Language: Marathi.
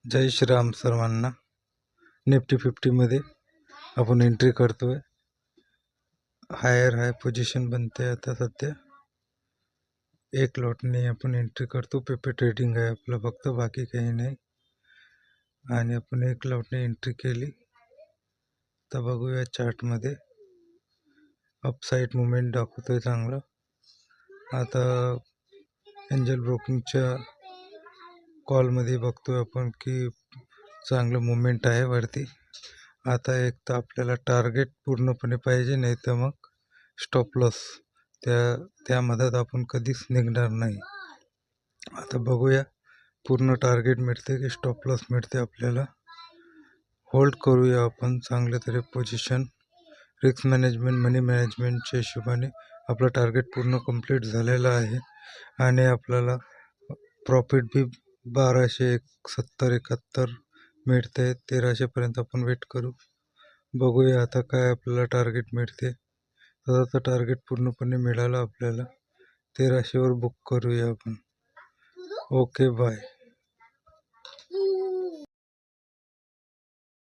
जय श्रीराम सर्वांना. निफ्टी 50मध्ये आपण एंट्री करतोय. हाय पोझिशन बनते आता सध्या. एक लॉटने आपण एंट्री करतो. पेपर ट्रेडिंग आहे आपलं फक्त, बाकी काही नाही. आणि आपण एक लॉटने एंट्री केली तर बघूया चार्टमध्ये अपसाईड मुवमेंट दाखवतोय चांगलं. आता एंजल ब्रोकिंगच्या कॉलमध्ये बघतोय आपण की चांगलं मुवमेंट आहे वरती. आता एक तर आपल्याला टार्गेट पूर्णपणे पाहिजे, नाही तर मग स्टॉप लॉस त्या मधात आपण कधीच निघणार नाही. आता बघूया पूर्ण टार्गेट मिळते की स्टॉप लॉस मिळते आपल्याला. होल्ड करूया आपण चांगले तरी पोझिशन. रिस्क मॅनेजमेंट, मनी मॅनेजमेंटच्या हिशोबाने आपलं टार्गेट पूर्ण कंप्लीट झालेलं आहे आणि आपल्याला प्रॉफिट भी 1270-71 मिळते. 1300पर्यंत आपण वेट करू. बघूया आता काय आपल्याला टार्गेट मिळते. तर टार्गेट पूर्णपणे मिळालं आपल्याला. 1300वर बुक करूया आपण. Okay, bye.